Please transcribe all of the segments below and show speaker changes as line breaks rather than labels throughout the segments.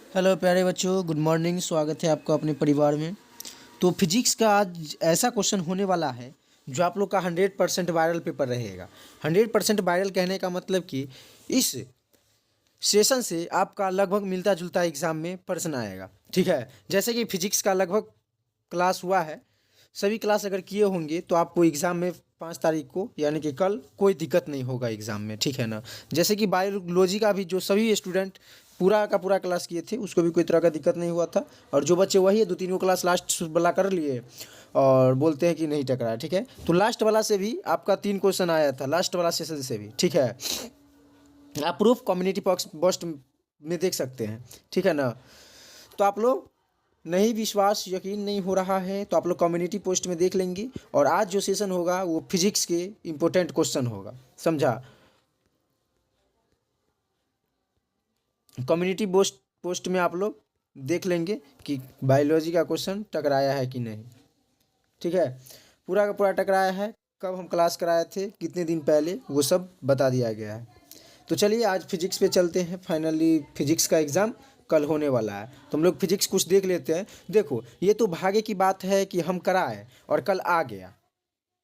Hello प्यारे बच्चों, good morning. स्वागत है आपका अपने परिवार में। तो फिजिक्स का आज ऐसा क्वेश्चन होने वाला है जो आप लोग का 100% वायरल पेपर रहेगा। 100% वायरल कहने का मतलब कि इस सेशन से आपका लगभग मिलता जुलता एग्जाम में प्रश्न आएगा। ठीक है, जैसे कि फिजिक्स का लगभग क्लास हुआ है, सभी क्लास अगर किए होंगे तो आपको एग्ज़ाम में 5 तारीख को यानी कि कल कोई दिक्कत नहीं होगा एग्ज़ाम में। ठीक है ना। जैसे कि बायोलॉजी का भी जो सभी स्टूडेंट पूरा का पूरा क्लास किए थे उसको भी कोई तरह का दिक्कत नहीं हुआ था, और जो बच्चे वही है 2-3 को क्लास लास्ट वाला कर लिए और बोलते हैं कि नहीं टकराया। ठीक है, तो लास्ट वाला से भी आपका 3 क्वेश्चन आया था, लास्ट वाला सेशन से भी। ठीक है, आप प्रूफ कम्युनिटी पोस्ट में देख सकते हैं। ठीक है ना। तो आप लोग नहीं, विश्वास यकीन नहीं हो रहा है तो आप लोग कम्युनिटी पोस्ट में देख लेंगे, और आज जो सेशन होगा वो फिजिक्स के इम्पोर्टेंट क्वेश्चन होगा, समझा। कम्युनिटी पोस्ट में आप लोग देख लेंगे कि बायोलॉजी का क्वेश्चन टकराया है कि नहीं। ठीक है, पूरा का पूरा टकराया है, कब हम क्लास कराए थे, कितने दिन पहले, वो सब बता दिया गया है। तो चलिए आज फिजिक्स पे चलते हैं। फाइनली फिजिक्स का एग्ज़ाम कल होने वाला है, तो हम लोग फिजिक्स कुछ देख लेते हैं। देखो, ये तो भाग्य की बात है कि हम कराए और कल आ गया।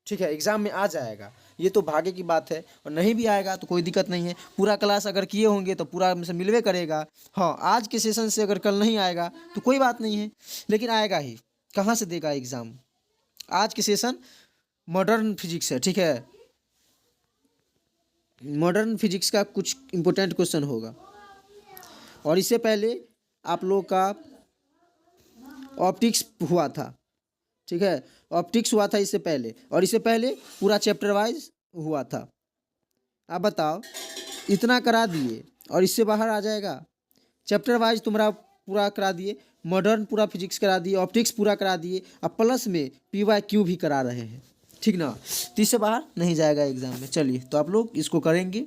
ठीक है, एग्ज़ाम में आ जाएगा, ये तो भाग्य की बात है। और नहीं भी आएगा तो कोई दिक्कत नहीं है, पूरा क्लास अगर किए होंगे तो पूरा में से मिलवे करेगा। हाँ, आज के सेशन से अगर कल नहीं आएगा तो कोई बात नहीं है, लेकिन आएगा ही। कहाँ से देगा एग्ज़ाम? आज के सेशन मॉडर्न फिजिक्स है। ठीक है, मॉडर्न फिजिक्स का कुछ इंपॉर्टेंट क्वेश्चन होगा। और इससे पहले आप लोग का ऑप्टिक्स हुआ था। ठीक है, ऑप्टिक्स हुआ था इससे पहले, और इससे पहले पूरा चैप्टर वाइज हुआ था। आप बताओ, इतना करा दिए और इससे बाहर आ जाएगा? चैप्टर वाइज तुम्हारा पूरा करा दिए, मॉडर्न पूरा फिजिक्स करा दिए, ऑप्टिक्स पूरा करा दिए, अब प्लस में PYQ भी करा रहे हैं। ठीक ना, तो इससे बाहर नहीं जाएगा एग्जाम में। चलिए, तो आप लोग इसको करेंगे।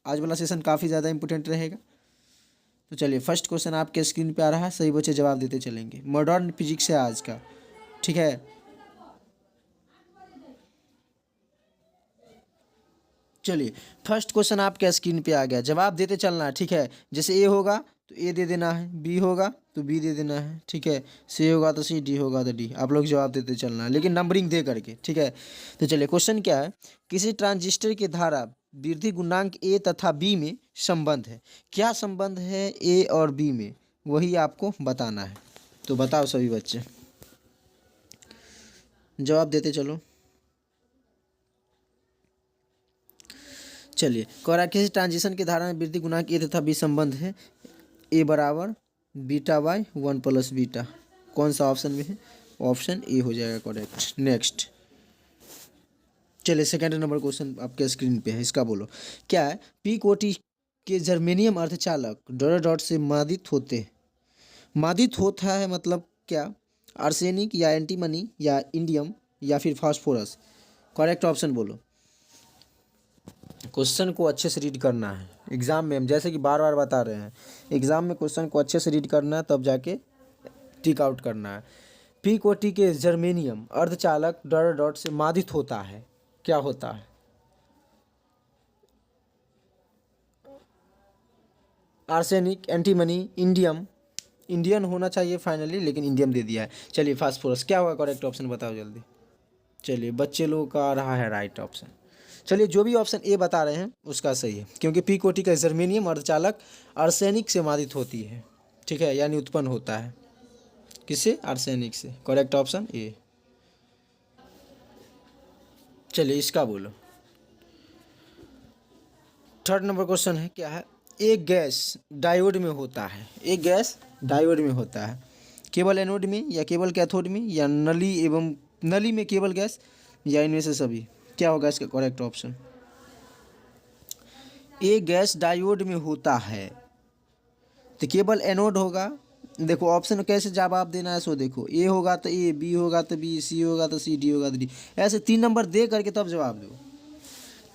आज वाला सेशन काफ़ी ज़्यादा इंपॉर्टेंट रहेगा। तो चलिए, फर्स्ट क्वेश्चन आपके स्क्रीन पे आ रहा है, सही बच्चे जवाब देते चलेंगे। मॉडर्न फिजिक्स है आज का। ठीक है, चलिए फर्स्ट क्वेश्चन आपके स्क्रीन पे आ गया, जवाब देते चलना है। ठीक है, जैसे ए होगा तो ए दे देना है, बी होगा तो बी दे देना है। ठीक है, सी होगा तो सी, डी होगा तो डी। आप लोग जवाब देते चलना है, लेकिन नंबरिंग दे करके। ठीक है, तो चलिए क्वेश्चन क्या है। किसी ट्रांजिस्टर की धारा वृद्धि गुणांक ए तथा बी में संबंध है। क्या संबंध है ए और बी में, वही आपको बताना है। तो बताओ सभी बच्चे, जवाब देते चलो। चलिए, कह रहा किसी ट्रांजिशन की धारा में वृद्धि गुणांक ए तथा बी संबंध है। ए बराबर बीटा बाई 1 प्लस बीटा। कौन सा ऑप्शन में है? ऑप्शन ए हो जाएगा करेक्ट। नेक्स्ट, चलिए सेकंड नंबर क्वेश्चन आपके स्क्रीन पे है, इसका बोलो। क्या है? पी कोटि के जर्मेनियम अर्धचालक डॉट डॉट से मादित होते हैं। मादित होता है मतलब क्या? आर्सेनिक या एंटीमनी या इंडियम या फिर फास्फोरस? करेक्ट ऑप्शन बोलो। क्वेश्चन को अच्छे से रीड करना है एग्ज़ाम में, हम जैसे कि बार बार बता रहे हैं, एग्ज़ाम में क्वेश्चन को अच्छे से रीड करना है, तब जाके टिक आउट करना है। पी कोटि के जर्मेनियम अर्धचालक डॉट डॉट से मादित होता है, क्या होता है? Arsenic, antimony, indium. इंडियन होना चाहिए फाइनली, लेकिन इंडियम दे दिया है। चलिए फास्फोरस क्या होगा करेक्ट ऑप्शन, बताओ जल्दी। चलिए, बच्चे लोगों का आ रहा है राइट ऑप्शन। चलिए, जो भी ऑप्शन ए बता रहे हैं उसका सही है, क्योंकि पी कोटि का जर्मेनियम अर्धचालक आर्सेनिक से मादित होती है। ठीक है, यानी उत्पन्न होता है किससे? आर्सेनिक से। Correct option A. चलिए इसका बोलो। थर्ड नंबर क्वेश्चन है, क्या है? एक गैस डायोड में होता है। एक गैस डायोड में होता है, केवल एनोड में या केवल कैथोड में या नली एवं नली में केवल गैस, या इनमें से सभी? क्या होगा इसका करेक्ट ऑप्शन? एक गैस डायोड में होता है तो केवल एनोड होगा। देखो ऑप्शन कैसे जवाब देना है, सो देखो, ए होगा तो ए, बी होगा तो बी, सी होगा तो सी, डी होगा तो डी। ऐसे 3 नंबर दे करके तब जवाब दो।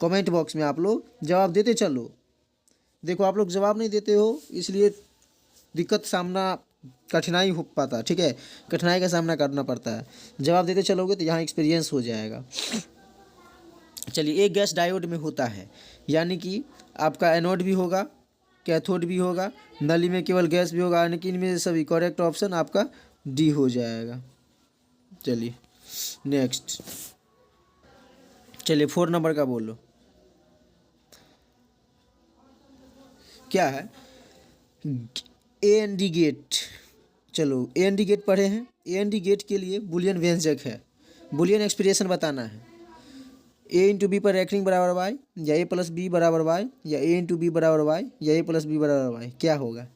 कमेंट बॉक्स में आप लोग जवाब देते चलो। देखो आप लोग जवाब नहीं देते हो, इसलिए दिक्कत सामना, कठिनाई हो पाता। ठीक है, कठिनाई का सामना करना पड़ता है। जवाब देते चलोगे तो यहाँ एक्सपीरियंस हो जाएगा। चलिए, एक गैस डायोड में होता है यानी कि आपका एनोड भी होगा कैथोड भी होगा, नली में केवल गैस भी होगा, यानी कि इनमें से सभी। करेक्ट ऑप्शन आपका डी हो जाएगा। चलिए नेक्स्ट, चलिए 4 नंबर का बोलो क्या है। ए एन डी गेट, चलो ए एन डी गेट पढ़े हैं। ए एन डी गेट के लिए बुलियन व्यंजक है, बुलियन एक्सप्रेशन बताना है। ए इंटू बी पर रैखिक बराबर वाई, या ए प्लस बी बराबर वाई, या ए इंटू बी बराबर वाई, या ए प्लस बी बराबर वाई, क्या होगा?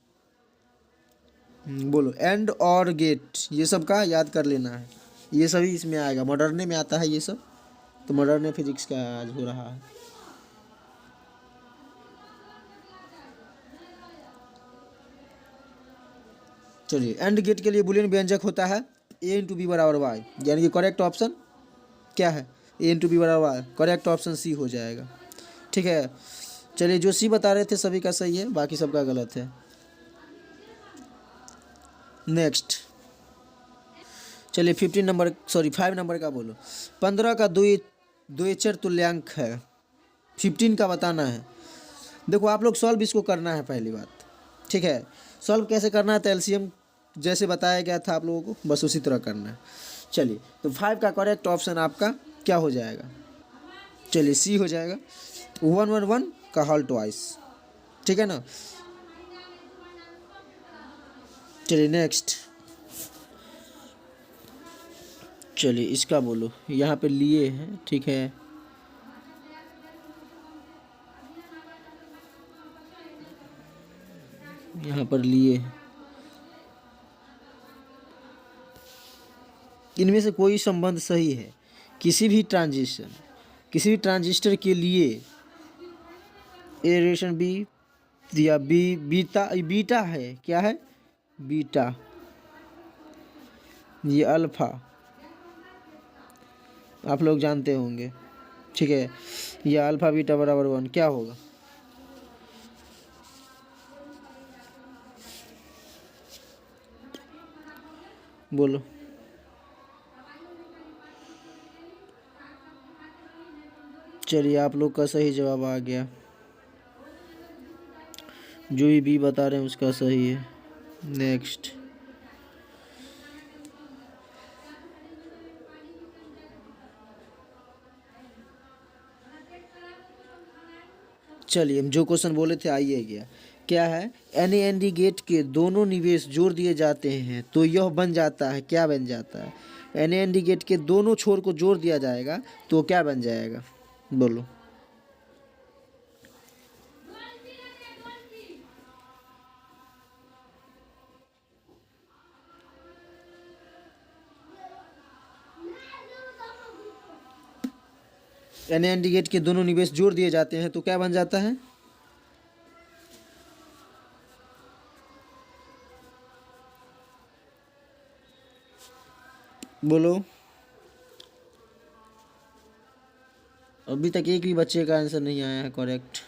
बोलो। एंड और गेट, ये सब का याद कर लेना है, ये सभी इसमें आएगा, मॉडर्न में आता है ये सब, तो मॉडर्न फिजिक्स का आज हो रहा है। चलिए, एंड गेट के लिए बुलियन व्यंजक होता है ए इंटू बी बराबर वाई, यानी कि करेक्ट ऑप्शन क्या है? ए इंटू बी बराबर वाई, करेक्ट ऑप्शन सी हो जाएगा। ठीक है, चलिए जो सी बता रहे थे सभी का सही है, बाकी सबका गलत है। नेक्स्ट, चलिए 5 नंबर का बोलो। 15 का द्विचर तुल्यांक है, 15 का बताना है। देखो आप लोग सॉल्व इसको करना है पहली बात, ठीक है। सॉल्व कैसे करना है? तो एलसीएम जैसे बताया गया था आप लोगों को, बस उसी तरह करना है। चलिए, तो 5 का करेक्ट ऑप्शन आपका क्या हो जाएगा? चलिए सी हो जाएगा, 111 का होल ट्वाइस, ठीक है ना। चलिए नेक्स्ट, चलिए इसका बोलो, यहाँ पे लिए हैं, ठीक है। यहाँ पर लिए हैं, इनमें से कोई संबंध सही है? किसी भी ट्रांजिस्टर के लिए ए रेशन बी या बीटा है, क्या है? बीटा, ये अल्फा आप लोग जानते होंगे, ठीक है। ये अल्फा बीटा बराबर 1, क्या होगा? बोलो। चलिए आप लोग का सही जवाब आ गया, जो भी बी बता रहे हैं उसका सही है। नेक्स्ट, चलिए हम जो क्वेश्चन बोले थे आइए गया, क्या है? एन गेट के दोनों निवेश जोड़ दिए जाते हैं तो यह बन जाता है, क्या बन जाता है? एन गेट के दोनों छोर को जोड़ दिया जाएगा तो क्या बन जाएगा? बोलो। एन गेट के दोनों निवेश जोड़ दिए जाते हैं तो क्या बन जाता है? बोलो। अभी तक एक भी बच्चे का आंसर नहीं आया है करेक्ट।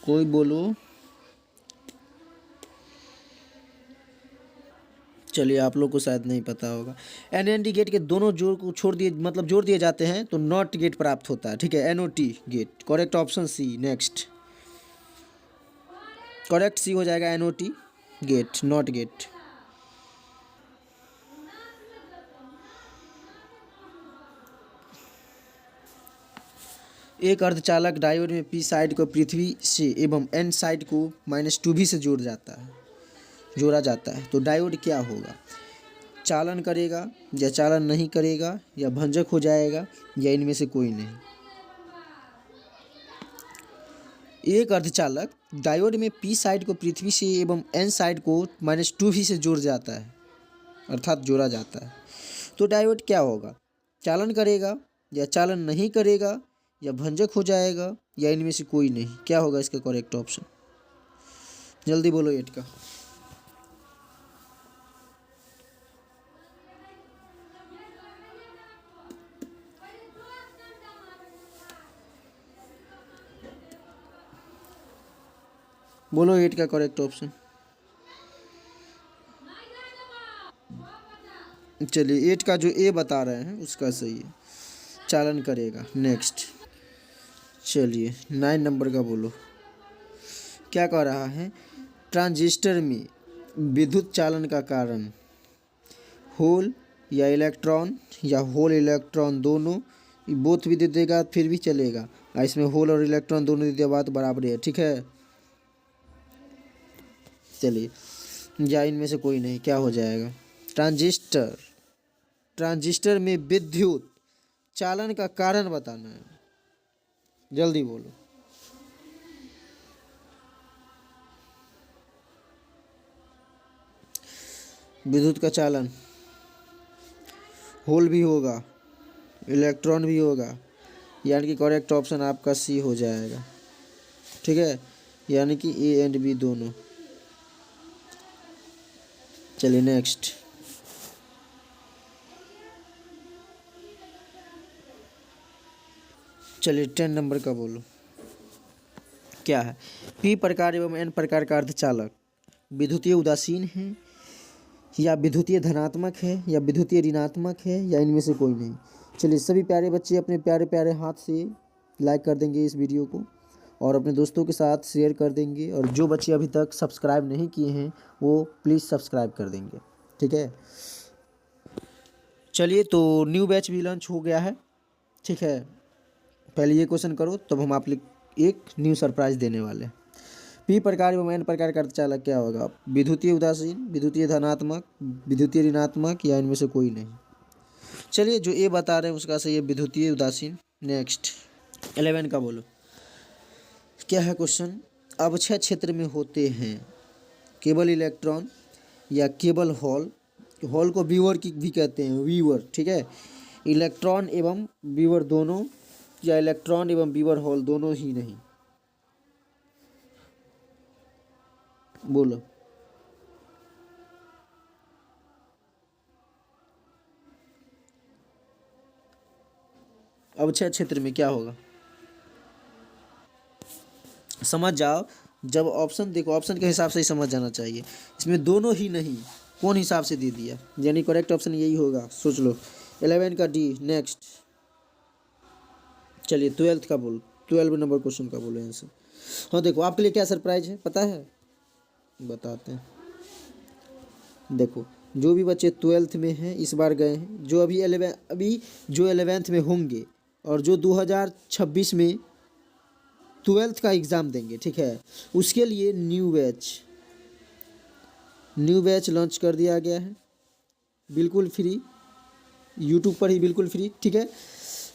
कोई बोलो। चलिए आप लोग को शायद नहीं पता होगा, एन गेट के दोनों जोड़ को छोड़ दिए, मतलब जोड़ दिए जाते हैं तो नॉट गेट प्राप्त होता है, ठीक है। NOT gate, correct option C. Next, correct C हो जाएगा, NOT गेट, नॉट गेट। एक अर्धचालक डायोड में पी साइड को पृथ्वी से एवं एन साइड को -2V से जोड़ा जाता है तो डायोड क्या होगा? चालन करेगा या चालन नहीं करेगा, या भंजक हो जाएगा, या इनमें से कोई नहीं? एक अर्धचालक डायोड में पी साइड को पृथ्वी से एवं एन साइड को -2V से जोड़ जाता है, अर्थात जोड़ा जाता है, तो डायोड क्या होगा? चालन करेगा या चालन नहीं करेगा, या भंजक हो जाएगा, या इनमें से कोई नहीं? क्या होगा इसका करेक्ट ऑप्शन? जल्दी बोलो 8 का। बोलो 8 का करेक्ट ऑप्शन। चलिए 8 का जो ए बता रहे हैं उसका सही है, चालन करेगा। नेक्स्ट चलिए 9 नंबर का बोलो। क्या कह रहा है, ट्रांजिस्टर में विद्युत चालन का कारण होल या इलेक्ट्रॉन या होल इलेक्ट्रॉन दोनों, बोथ भी दे देगा फिर भी चलेगा। इसमें होल और इलेक्ट्रॉन दोनों दे दिया, बात बराबर है, ठीक है। चलिए या इनमें से कोई नहीं, क्या हो जाएगा, ट्रांजिस्टर, ट्रांजिस्टर में विद्युत चालन का कारण बताना है, जल्दी बोलो। विद्युत का चालन, होल भी होगा, इलेक्ट्रॉन भी होगा, यानी कि करेक्ट ऑप्शन आपका सी हो जाएगा, ठीक है, यानी कि ए एंड बी दोनों। चलिए नेक्स्ट, चलिए 10 नंबर का बोलो। क्या है, पी प्रकार एवं एन प्रकार का अर्धचालक विद्युतीय उदासीन है या विद्युतीय धनात्मक है या विद्युतीय ऋणात्मक है या इनमें से कोई नहीं। चलिए सभी प्यारे बच्चे अपने प्यारे प्यारे हाथ से लाइक कर देंगे इस वीडियो को और अपने दोस्तों के साथ शेयर कर देंगे, और जो बच्चे अभी तक सब्सक्राइब नहीं किए हैं वो प्लीज़ सब्सक्राइब कर देंगे, ठीक है। चलिए तो न्यू बैच भी लॉन्च हो गया है, ठीक है। पहले ये क्वेश्चन करो तब हम आप एक न्यू सरप्राइज देने वाले हैं। पी प्रकार एवं एन प्रकार का अर्धचालक क्या होगा, विद्युतीय उदासीन, विद्युतीय धनात्मक, विद्युतीय ऋणात्मक या इनमें से कोई नहीं। चलिए जो ए बता रहे हैं उसका सही है, विद्युतीय उदासीन। नेक्स्ट 11 का बोलो। क्या है क्वेश्चन, अवक्षय क्षेत्र में होते हैं केवल इलेक्ट्रॉन या केवल होल, होल को व्यूअर की भी कहते हैं, व्यूअर, ठीक है, इलेक्ट्रॉन एवं व्यूअर दोनों या इलेक्ट्रॉन एवं व्यूअर होल दोनों ही नहीं, बोलो। अवक्षय क्षेत्र में क्या होगा, समझ जाओ, जब ऑप्शन देखो ऑप्शन के हिसाब से ही समझ जाना चाहिए। इसमें दोनों ही नहीं, कौन हिसाब से दे दिया, यानी करेक्ट ऑप्शन यही होगा, सोच लो। 11 का डी। नेक्स्ट चलिए 12 का बोलो, 12 नंबर क्वेश्चन का बोलो आंसर। हाँ देखो आपके लिए क्या सरप्राइज है पता है, बताते हैं। देखो जो भी बच्चे 12th में हैं इस बार गए हैं, जो अभी जो 11th में होंगे और जो 2026 में 12th का एग्ज़ाम देंगे, ठीक है, उसके लिए न्यू बैच लॉन्च कर दिया गया है, बिल्कुल फ्री, यूट्यूब पर ही बिल्कुल फ्री, ठीक है।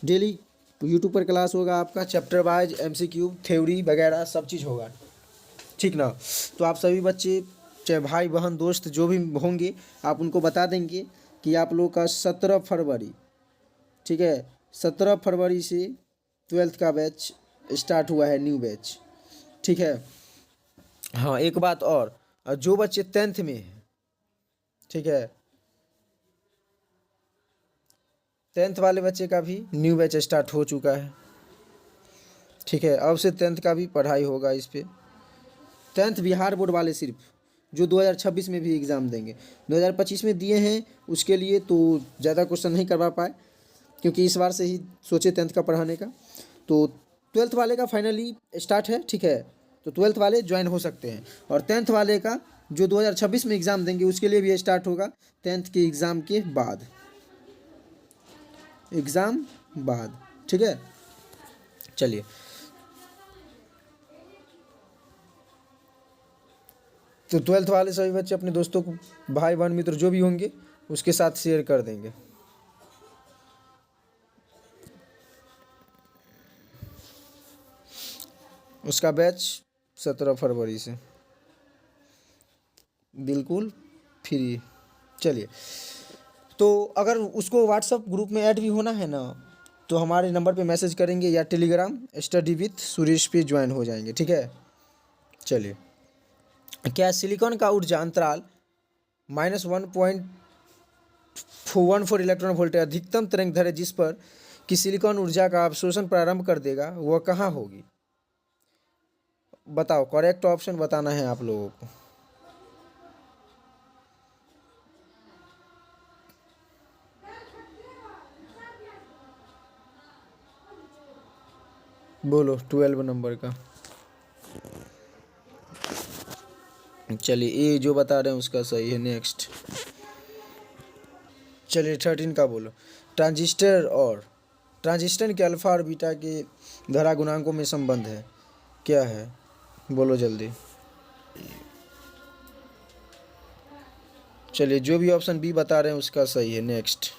डेली यूट्यूब पर क्लास होगा आपका, चैप्टर वाइज, MCQ, थ्योरी वगैरह सब चीज़ होगा, ठीक ना। तो आप सभी बच्चे चाहे भाई बहन दोस्त जो भी होंगे आप उनको बता देंगे कि आप लोग का 17 फरवरी, ठीक है, 17 फरवरी से 12th का बैच स्टार्ट हुआ है, न्यू बैच, ठीक है। हाँ एक बात और जो बच्चे 10th में हैं, ठीक है, 10th वाले बच्चे का भी न्यू बैच स्टार्ट हो चुका है, ठीक है। अब से 10th का भी पढ़ाई होगा इस पर। 10th बिहार बोर्ड वाले सिर्फ, जो 2026 में भी एग्ज़ाम देंगे, 2025 में दिए हैं उसके लिए तो ज़्यादा क्वेश्चन नहीं करवा पाए, क्योंकि इस बार से ही सोचे 10th का पढ़ाने का। तो 12th वाले का फाइनली स्टार्ट है, ठीक है, तो 12th वाले ज्वाइन हो सकते हैं। और 10th वाले का जो 2026 में एग्ज़ाम देंगे उसके लिए भी स्टार्ट होगा 10th के एग्ज़ाम के बाद, ठीक है। चलिए तो 12th वाले सभी बच्चे अपने दोस्तों को, भाई बहन मित्र जो भी होंगे उसके साथ शेयर कर देंगे। उसका बैच 17 फरवरी से बिल्कुल फ्री। चलिए तो अगर उसको व्हाट्सअप ग्रुप में ऐड भी होना है ना तो हमारे नंबर पे मैसेज करेंगे या टेलीग्राम स्टडी विथ सुरेश पे ज्वाइन हो जाएंगे, ठीक है। चलिए क्या सिलिकॉन का ऊर्जा अंतराल -1.14 इलेक्ट्रॉन वोल्ट अधिकतम तरंग दैर्ध्य जिस पर कि सिलिकॉन ऊर्जा का अवशोषण प्रारंभ कर देगा वह कहाँ होगी, बताओ, करेक्ट ऑप्शन बताना है आप लोगों को। बोलो 12 नंबर का। चलिए ये जो बता रहे हैं उसका सही है। नेक्स्ट। चलिए 13 का बोलो। ट्रांजिस्टर के अल्फा और बीटा के धारा गुणांकों में संबंध है, क्या है? बोलो जल्दी। चलिए जो भी ऑप्शन बी बता रहे हैं उसका सही है। नेक्स्ट।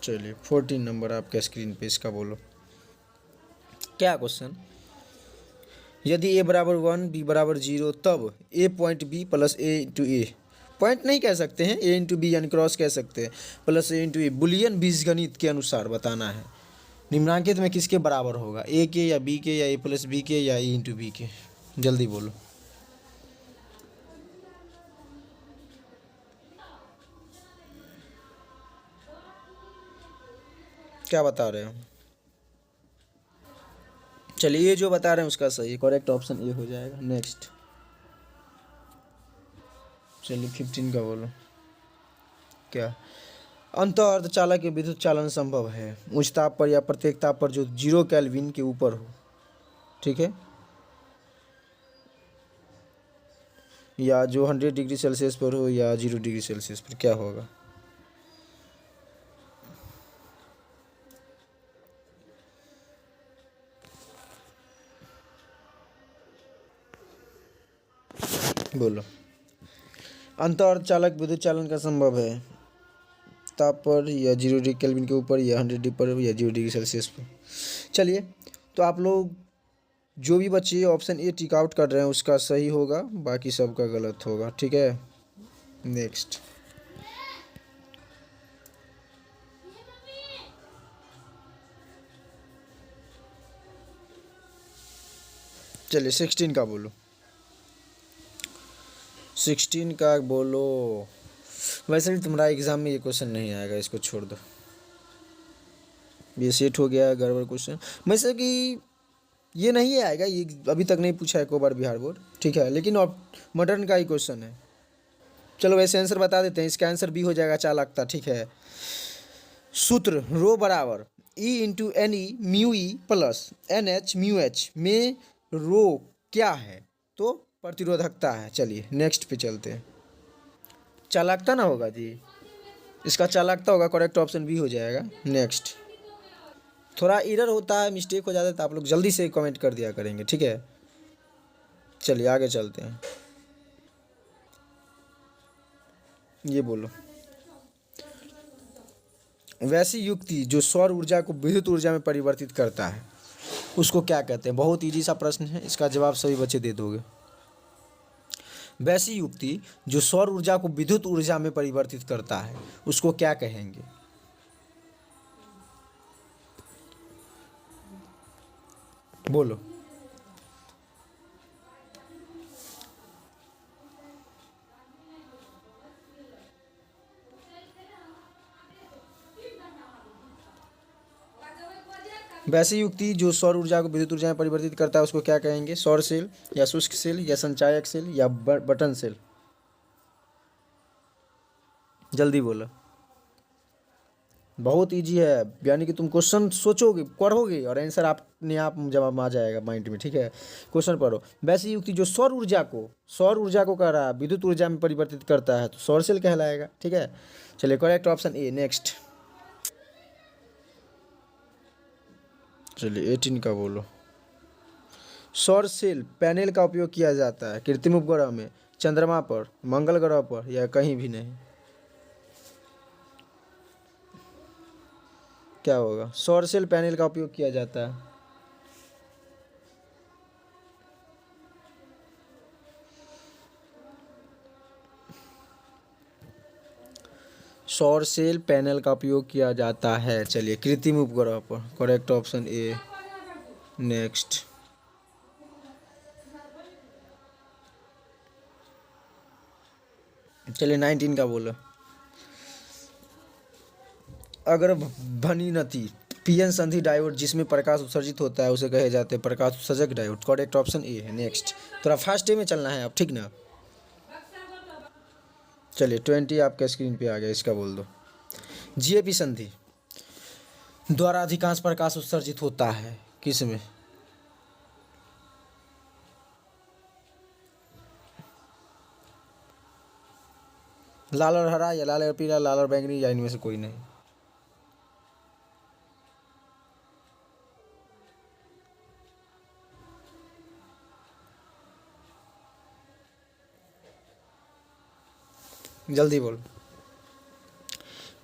चलिए 14 नंबर आपके स्क्रीन पे, इसका बोलो क्या क्वेश्चन। यदि ए बराबर 1 बी बराबर 0 तब ए पॉइंट बी प्लस ए इंटू ए, पॉइंट नहीं कह सकते हैं, ए इंटू बी यानी क्रॉस कह सकते हैं, प्लस ए इंटू ए बुलियन बीजगणित के अनुसार बताना है निम्नांकित में किसके बराबर होगा, ए के या बी के या ए प्लस बी के या ए इंटू बी के। जल्दी बोलो। क्या बता रहे हो? चलिए ये जो बता रहे हैं उसका सही, करेक्ट ऑप्शन ए हो जाएगा। नेक्स्ट। चलिए 15 का बोलो क्या। अंत अर्धचालक के विद्युत चालन संभव है उच्च ताप पर या प्रत्येक ताप पर जो 0 केल्विन के ऊपर हो, ठीक है, या जो 100 डिग्री सेल्सियस पर हो या 0 डिग्री सेल्सियस पर, क्या होगा? बोलो। अंत अर्धचालक विद्युत चालन का संभव है ताप पर या 0 डिग्री केल्विन के ऊपर या 100 डिग्री पर या 0 डिग्री सेल्सियस पर। चलिए तो आप लोग जो भी बच्चे ऑप्शन ए टिक आउट कर रहे हैं उसका सही होगा, बाकी सबका गलत होगा, ठीक है। नेक्स्ट। चलिए 16 का बोलो। 16 का बोलो। वैसे भी तुम्हारा एग्जाम में ये क्वेश्चन नहीं आएगा, इसको छोड़ दो, ये सेट हो गया है गड़बड़ क्वेश्चन। वैसे कि ये नहीं आएगा, ये अभी तक नहीं पूछा है को बार बिहार बोर्ड, ठीक है, लेकिन मॉडर्न का ही क्वेश्चन है। चलो वैसे आंसर बता देते हैं, इसका आंसर भी हो जाएगा चालाकता, ठीक है। सूत्र रो बराबर E into N E mu E plus N H mu H में रो क्या है? तो प्रतिरोधकता है। चलिए नेक्स्ट पे चलते हैं। चालाकता ना होगा जी, इसका चालाकता होगा, करेक्ट ऑप्शन भी हो जाएगा। नेक्स्ट। थोड़ा एरर होता है, मिस्टेक हो जाता है, तो आप लोग जल्दी से कमेंट कर दिया करेंगे, ठीक है। चलिए आगे चलते हैं। ये बोलो। वैसी युक्ति जो सौर ऊर्जा को विद्युत ऊर्जा में परिवर्तित करता है उसको क्या कहते हैं? बहुत इजी सा प्रश्न है, इसका जवाब सभी बच्चे दे दोगे। वैसी युक्ति जो सौर ऊर्जा को विद्युत ऊर्जा में परिवर्तित करता है उसको क्या कहेंगे? बोलो। वैसी युक्ति जो सौर ऊर्जा को विद्युत ऊर्जा में परिवर्तित करता है उसको क्या कहेंगे? सौर सेल या शुष्क सेल या संचायक सेल या बटन सेल? जल्दी बोलो। बहुत इजी है, यानी कि तुम क्वेश्चन सोचोगे पढ़ोगे और आंसर अपने आप जवाब आ जाएगा माइंड में, ठीक है। क्वेश्चन पढ़ो। वैसी युक्ति जो सौर ऊर्जा को कह रहा है विद्युत ऊर्जा में परिवर्तित करता है तो सौर सेल कहलाएगा, ठीक है। चलिए करेक्ट ऑप्शन ए। नेक्स्ट। चलिए 18 का बोलो। सौर सेल पैनल का उपयोग किया जाता है कृत्रिम उपग्रह में, चंद्रमा पर, मंगल ग्रह पर या कहीं भी नहीं? क्या होगा? सौर सेल पैनल का उपयोग किया जाता है। सौर सेल पैनल का उपयोग किया जाता है, चलिए कृत्रिम उपग्रह पर, करेक्ट ऑप्शन ए। नेक्स्ट। चलिए 19 का बोलो। अगर भनिनति पीएन संधि डायोड जिसमें प्रकाश उत्सर्जित होता है उसे कहे जाते हैं प्रकाश उत्सर्जक डायोड, करेक्ट ऑप्शन ए है। नेक्स्ट। थोड़ा फास्ट वे में चलना है अब, ठीक ना। चलिए 20 आपके स्क्रीन पे आ गया, इसका बोल दो। जीएपी संधि द्वारा अधिकांश प्रकाश उत्सर्जित होता है किस में? लाल और हरा, या लाल और पीला, लाल और बैंगनी, या इनमें से कोई नहीं? जल्दी बोल।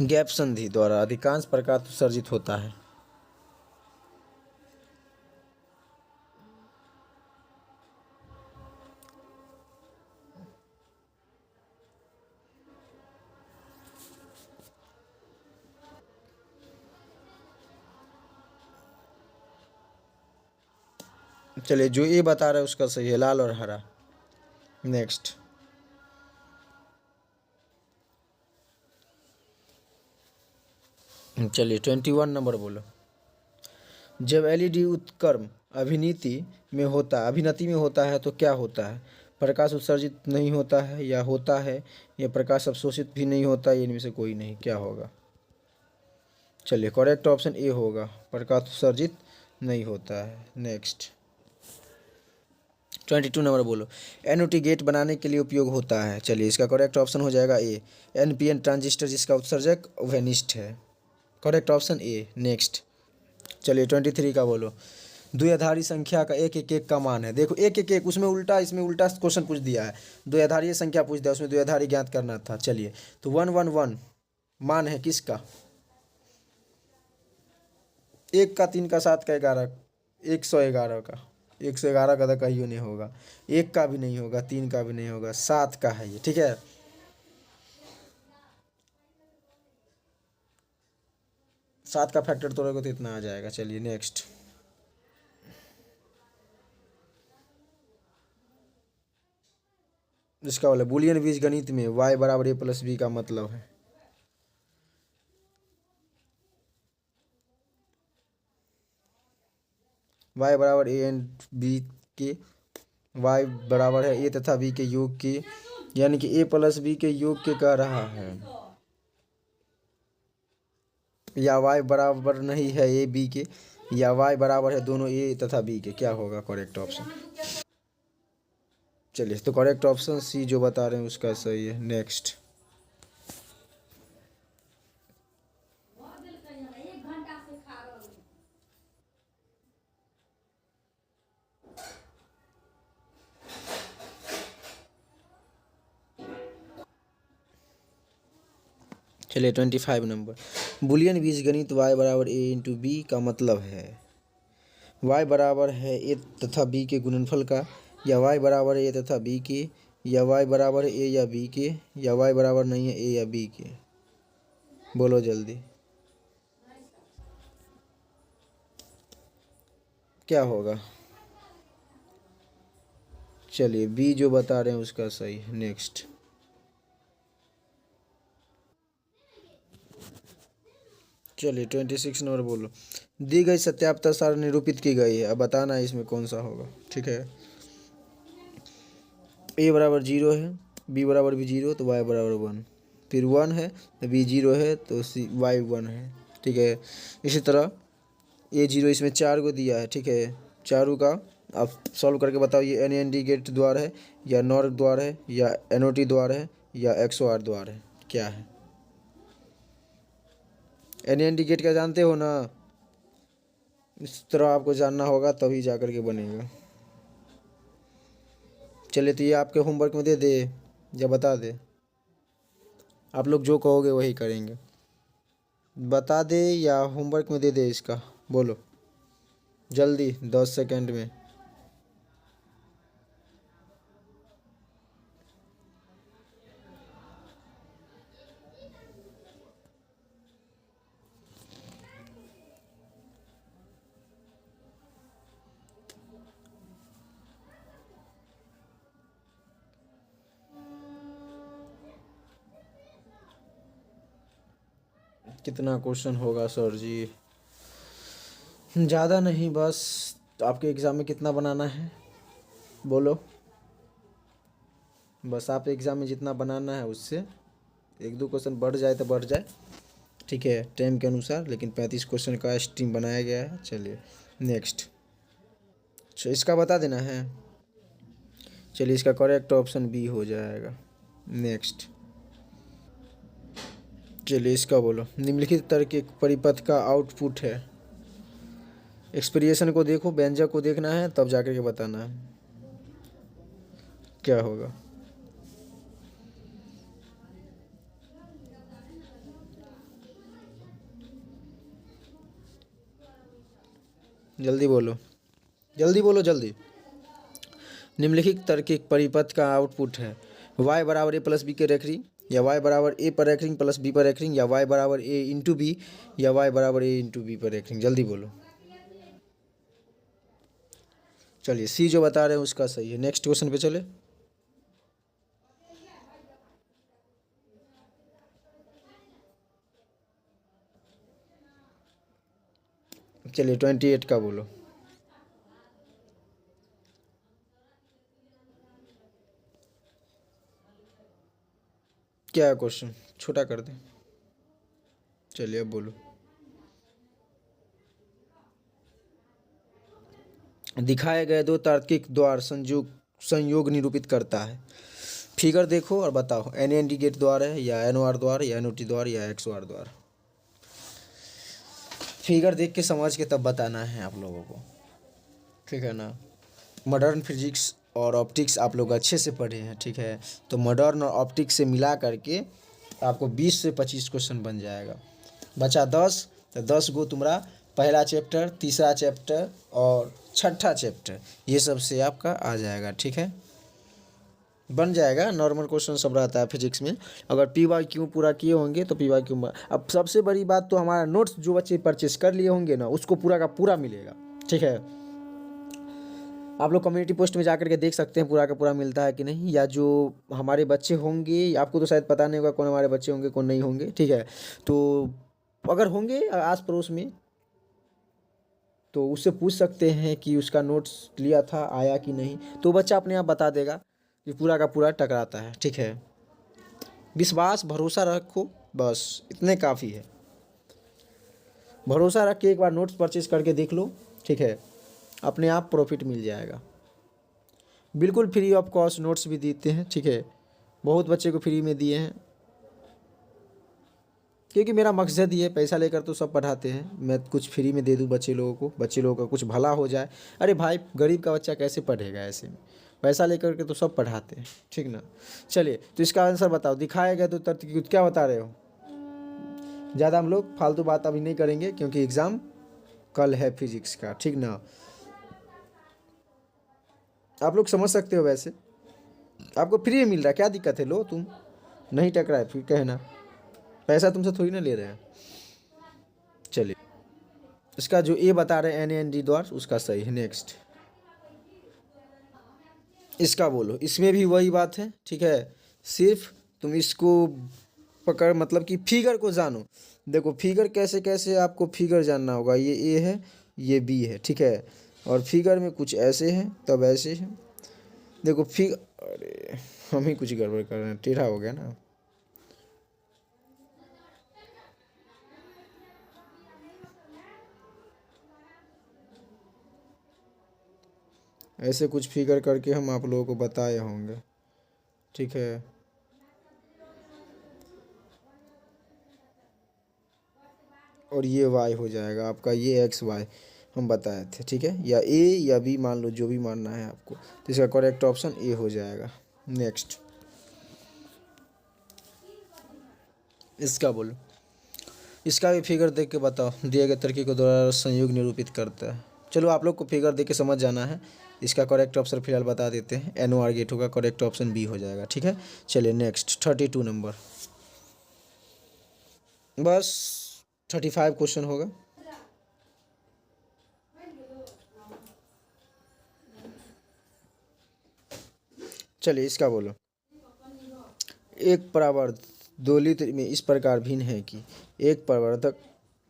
गैप संधि द्वारा अधिकांश प्रकाश उत्सर्जित होता है। चलिए जो ये बता रहा है उसका सही है, लाल और हरा। नेक्स्ट। चलिए 21 नंबर बोलो। जब एलईडी उत्क्रम अभिनति में होता है तो क्या होता है? प्रकाश उत्सर्जित नहीं होता है, या होता है, या प्रकाश अवशोषित भी नहीं होता, या इनमें से कोई नहीं, क्या होगा? चलिए करेक्ट ऑप्शन ए होगा, प्रकाश उत्सर्जित नहीं होता है। नेक्स्ट 22 नंबर बोलो। एनओटी गेट बनाने के लिए उपयोग होता है। चलिए इसका करेक्ट ऑप्शन हो जाएगा ए, एनपीएन ट्रांजिस्टर, जिसका उत्सर्जक वेनिस्ट है। Correct option A. नेक्स्ट चलिए 23 का बोलो। द्विआधारी संख्या का एक एक एक का मान है। देखो एक एक एक, उसमें उल्टा, इसमें उल्टा क्वेश्चन पूछ दिया है। द्विआधारी संख्या पूछ दिया, उसमें द्विआधारी ज्ञात करना था। चलिए तो 111 मान है किसका? 1 का, 3 का, 7 का, 11, 111 का। 111 का तो कहीं नहीं होगा, 1 का भी नहीं होगा, 3 का भी नहीं होगा, 7 का है ये, ठीक है। 7 का फैक्टर तोड़ोगे तो इतना आ जाएगा। चलिए नेक्स्ट। इसका वाला बूलियन बीज गणित में y बराबर a प्लस बी का मतलब है। y बराबर ए एंड बी के, y बराबर है a तथा b के योग के, यानी कि a प्लस बी के योग के कह रहा है, या y बराबर नहीं है a b के, या y बराबर है दोनों a तथा b के। क्या होगा करेक्ट ऑप्शन? चलिए तो करेक्ट ऑप्शन सी जो बता रहे हैं उसका सही है। नेक्स्ट। चलिए 25 नंबर। बूलियन बीजगणित y बराबर a इंटू बी का मतलब है y बराबर है a तथा b के गुणनफल का, या y बराबर है a तथा b के, या y बराबर है a या b के, या y बराबर नहीं है a या b के। बोलो जल्दी क्या होगा? चलिए बी जो बता रहे हैं उसका सही है। नेक्स्ट। चलिए 26 नंबर बोलो। दी गई सत्यापता सार निरूपित की गई है, अब बताना इसमें कौन सा होगा, ठीक है। ए बराबर 0 है, बी बराबर भी 0, तो वाई बराबर 1, फिर 1 है तो बी 0 है तो सी वाई 1 है, ठीक है। इसी तरह ए 0 इसमें 4 को दिया है, ठीक है। चारों का आप सॉल्व करके बताओ, ये एन एन डी गेट द्वार है, या नॉर द्वार है, या एन ओ टी द्वार है, या एक्सो आर द्वार है, क्या है? एन एन डी गेट क्या जानते हो ना? इस तरह आपको जानना होगा तभी जा कर के बनेगा। चलिए तो ये आपके होमवर्क में दे दे या बता दे? आप लोग जो कहोगे वही करेंगे। बता दे या होमवर्क में दे दे इसका? बोलो जल्दी 10 सेकंड में। कितना क्वेश्चन होगा सर जी? ज़्यादा नहीं, बस आपके एग्ज़ाम में कितना बनाना है बोलो? बस आप एग्ज़ाम में जितना बनाना है उससे 1-2 क्वेश्चन बढ़ जाए तो बढ़ जाए, ठीक है, टाइम के अनुसार। लेकिन 35 क्वेश्चन का स्ट्रीम बनाया गया है। चलिए नेक्स्ट। अच्छा, इसका बता देना है। चलिए, इसका करेक्ट ऑप्शन बी हो जाएगा। नेक्स्ट। चलिए, इसका बोलो। निम्नलिखित तर्क के परिपथ का आउटपुट है। एक्सप्रेशन को देखो, व्यंजक को देखना है, तब जाकर के बताना है क्या होगा। जल्दी बोलो, जल्दी बोलो, जल्दी। निम्नलिखित तर्किक परिपथ का आउटपुट है y बराबर ए प्लस बी के रेखरिंग, या y बराबर ए पर रेखरिंग प्लस बी पर रेखरिंग, या y बराबर ए इंटू बी, या y बराबर ए इंटू बी पर रेखरिंग। जल्दी बोलो। चलिए, सी जो बता रहे हैं उसका सही है। नेक्स्ट क्वेश्चन पे चले। चलिए, 28 का बोलो। क्या है क्वेश्चन, छोटा कर दें। चलिए, अब बोलो। दिखाए गए दो तार्किक द्वार संयोग निरूपित करता है। फिगर देखो और बताओ, एन एन डी गेट द्वार है, या एन ओ आर द्वार, या एन ओ टी द्वार, या एक्स ओ आर द्वार। फिगर देख के समझ के तब बताना है आप लोगों को, ठीक है ना। मॉडर्न फिजिक्स और ऑप्टिक्स आप लोग अच्छे से पढ़े हैं, ठीक है। तो मॉडर्न और ऑप्टिक्स से मिला करके आपको 20 से 25 क्वेश्चन बन जाएगा। बचा 10, तो 10 गो तुम्हारा पहला चैप्टर, तीसरा चैप्टर और छठा चैप्टर, ये सब से आपका आ जाएगा, ठीक है। बन जाएगा। नॉर्मल क्वेश्चन सब रहता है फिजिक्स में। अगर पी वाई क्यू पूरा किए होंगे तो पी वाई क्यू। अब सबसे बड़ी बात तो हमारा नोट्स जो बच्चे परचेस कर लिए होंगे ना, उसको पूरा का पूरा मिलेगा, ठीक है। आप लोग कम्युनिटी पोस्ट में जाकर के देख सकते हैं पूरा का पूरा मिलता है कि नहीं। या जो हमारे बच्चे होंगे, आपको तो शायद पता नहीं होगा कौन हमारे बच्चे होंगे कौन नहीं होंगे, ठीक है। तो अगर होंगे आस पड़ोस में तो उससे पूछ सकते हैं कि उसका नोट्स लिया था, आया कि नहीं, तो बच्चा अपने आप बता देगा कि पूरा का पूरा टकराता है, ठीक है। विश्वास भरोसा रखो, बस इतने काफ़ी है। भरोसा रख के एक बार नोट्स परचेज करके देख लो, ठीक है, अपने आप प्रॉफिट मिल जाएगा। बिल्कुल फ्री ऑफ कॉस्ट नोट्स भी देते हैं, ठीक है। बहुत बच्चे को फ्री में दिए हैं, क्योंकि मेरा मकसद ही है, पैसा लेकर तो सब पढ़ाते हैं, मैं कुछ फ्री में दे दूं बच्चे लोगों को, बच्चे लोगों का कुछ भला हो जाए। अरे भाई, गरीब का बच्चा कैसे पढ़ेगा ऐसे में, पैसा लेकर के तो सब पढ़ाते हैं, ठीक ना। चलिए, तो इसका आंसर बताओ। दिखाया गया तो तर्क की क्या बता रहे हो। ज़्यादा हम लोग फालतू बात अभी नहीं करेंगे, क्योंकि एग्ज़ाम कल है फिजिक्स का, ठीक ना। आप लोग समझ सकते हो, वैसे आपको फ्री में मिल रहा है, क्या दिक्कत है, लो तुम। नहीं टकराए फिर कहना, पैसा तुमसे थोड़ी ना ले रहे हैं। चलिए, इसका जो ए बता रहे हैं एन एन डी द्वार, उसका सही है। नेक्स्ट। इसका बोलो। इसमें भी वही बात है, ठीक है। सिर्फ तुम इसको पकड़, मतलब कि फिगर को जानो। देखो फिगर कैसे कैसे आपको फिगर जानना होगा। ये ए है, ये बी है, ठीक है। और फिगर में कुछ ऐसे हैं, तब ऐसे है। देखो फिगर, अरे हम ही कुछ गड़बड़ कर रहे हैं, टेढ़ा हो गया ना। ऐसे कुछ फिगर करके हम आप लोगों को बताए होंगे, ठीक है। और ये वाई हो जाएगा आपका, ये एक्स वाई हम बताए थे, ठीक है। या ए या बी मान लो, जो भी मानना है आपको। तो इसका करेक्ट ऑप्शन ए हो जाएगा। नेक्स्ट। इसका बोलो। इसका भी फिगर देख के बताओ। दिए गए तरीके को द्वारा संयोग निरूपित करता है। चलो, आप लोग को फिगर देख के समझ जाना है। इसका करेक्ट ऑप्शन फिलहाल बता देते हैं, एन ओ आर गेट होगा, करेक्ट ऑप्शन बी हो जाएगा, ठीक है। चलिए नेक्स्ट, 32 नंबर। बस 35 क्वेश्चन होगा। चलिए, इसका बोलो। एक परावर्त 2 लित्र में इस प्रकार भिन्न है कि एक प्रवर्धक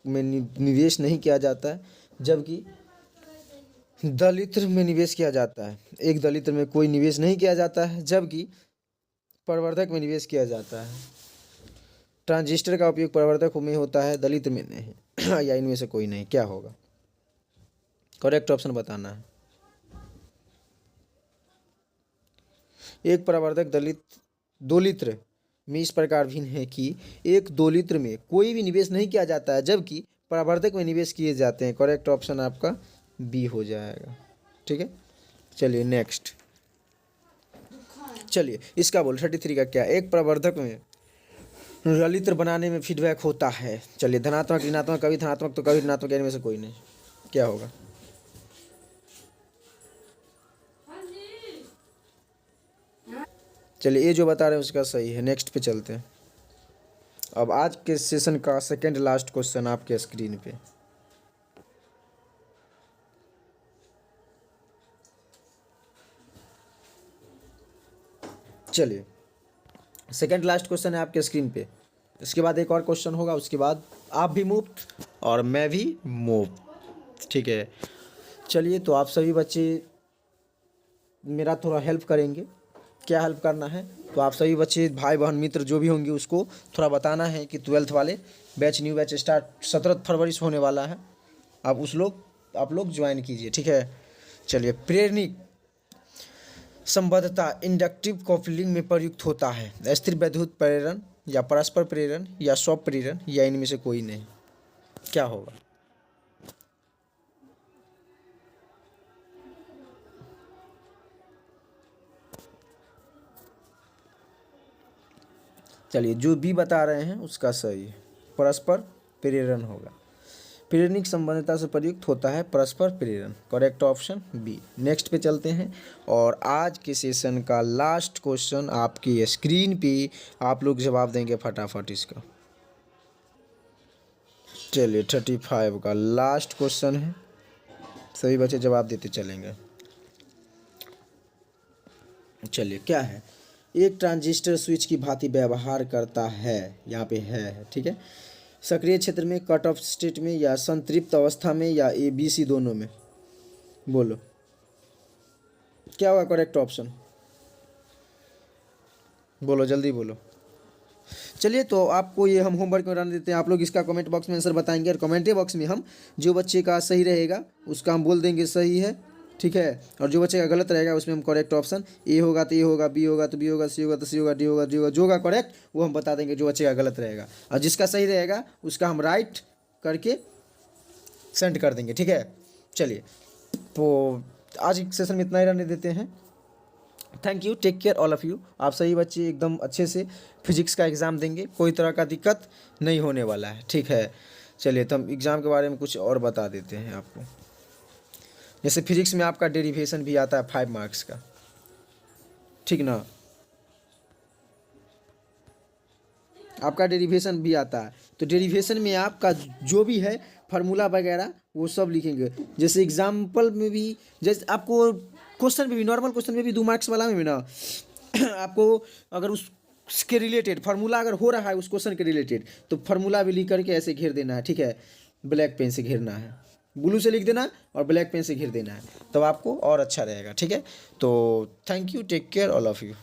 में निवेश नहीं किया जाता है, जबकि दलित्र में निवेश किया जाता है। एक दलित्र में कोई निवेश नहीं किया जाता है, जबकि प्रवर्धक में निवेश किया जाता है? ट्रांजिस्टर का उपयोग प्रवर्धक में होता है, दलित में नहीं या इनमें से कोई नहीं, क्या होगा? करेक्ट ऑप्शन बताना है। एक प्रवर्धक दोलित्र में इस प्रकार भिन्न है कि एक दोलित्र में कोई भी निवेश नहीं किया जाता है, जबकि प्रवर्धक में निवेश किए जाते हैं। करेक्ट ऑप्शन आपका बी हो जाएगा। ठीक है, चलिए नेक्स्ट। चलिए इसका बोल 33 का क्या? एक प्रवर्धक में दलित्र बनाने में फीडबैक होता है। चलिए धनात्मक, ऋणात्मक, कभी धनात्मक तो कभी ऋणात्मक, इनमें से कोई नहीं, क्या होगा? चलिए ये जो बता रहे हैं उसका सही है। नेक्स्ट पे चलते हैं। अब आज के सेशन का सेकंड लास्ट क्वेश्चन आपके स्क्रीन पे। चलिए सेकंड लास्ट क्वेश्चन है आपके स्क्रीन पे। इसके बाद एक और क्वेश्चन होगा, उसके बाद आप भी मुफ्त और मैं भी मुफ्त। ठीक है, चलिए तो आप सभी बच्चे मेरा थोड़ा हेल्प करेंगे। क्या हेल्प करना है? तो आप सभी बच्चे, भाई बहन मित्र जो भी होंगे उसको थोड़ा बताना है कि 12th वाले बैच, न्यू बैच स्टार्ट 17 फरवरी से होने वाला है। आप लोग ज्वाइन कीजिए। ठीक है, चलिए प्रेरणिक संबद्धता इंडक्टिव कॉपलिंग में प्रयुक्त होता है। स्थिर वैद्युत प्रेरण या परस्पर प्रेरण या स्वप्रेरण प्रेरण या इनमें से कोई नहीं, क्या होगा? चलिए जो बी बता रहे हैं उसका सही है, परस्पर प्रेरण होगा। प्रेरणिक संबंधता से प्रयुक्त होता है परस्पर प्रेरण। Correct option B. नेक्स्ट पे चलते हैं और आज के सेशन का लास्ट क्वेश्चन आपकी स्क्रीन पे, आप लोग जवाब देंगे फटाफट इसका। चलिए 35 का लास्ट क्वेश्चन है, सभी बच्चे जवाब देते चलेंगे। चलिए क्या है? एक ट्रांजिस्टर स्विच की भांति व्यवहार करता है, यहाँ पे है। ठीक है, सक्रिय क्षेत्र में, कट ऑफ स्टेट में या संतृप्त अवस्था में या ए बी सी दोनों में? बोलो क्या होगा करेक्ट ऑप्शन? बोलो जल्दी बोलो। चलिए तो आपको ये हम होमवर्क में रहने देते हैं, आप लोग इसका कमेंट बॉक्स में आंसर बताएंगे और कमेंट बॉक्स में हम जो बच्चे का सही रहेगा उसका हम बोल देंगे सही है। ठीक है, और जो बच्चे का गलत रहेगा उसमें हम करेक्ट ऑप्शन ए होगा तो ए होगा, बी होगा तो बी होगा, सी होगा तो सी होगा, डी होगा डी होगा, जो होगा करेक्ट वो हम बता देंगे, जो बच्चे का गलत रहेगा। और जिसका सही रहेगा उसका हम राइट करके सेंड कर देंगे। ठीक है, चलिए तो आज के सेशन में इतना ही रहने देते हैं। Thank you, take care all of you. आप सही बच्चे एकदम अच्छे से फिजिक्स का एग्ज़ाम देंगे, कोई तरह का दिक्कत नहीं होने वाला है। ठीक है, चलिए तो हम एग्ज़ाम के बारे में कुछ और बता देते हैं आपको। जैसे फिजिक्स में आपका डेरिवेशन भी आता है 5 मार्क्स का, ठीक ना? आपका डेरिवेशन भी आता है, तो डेरिवेशन में आपका जो भी है फार्मूला वगैरह वो सब लिखेंगे। जैसे एग्जाम्पल में भी, जैसे आपको क्वेश्चन में भी, नॉर्मल क्वेश्चन में भी 2 मार्क्स वाला में भी ना आपको अगर उसके रिलेटेड फार्मूला अगर हो रहा है उस क्वेश्चन के रिलेटेड, तो फार्मूला भी लिख करके ऐसे घेर देना है। ठीक है, ब्लैक पेन से घेरना है, ब्लू से लिख देना और ब्लैक पेन से घेर देना है, तब आपको और अच्छा रहेगा। ठीक है, तो thank you, take care all of you.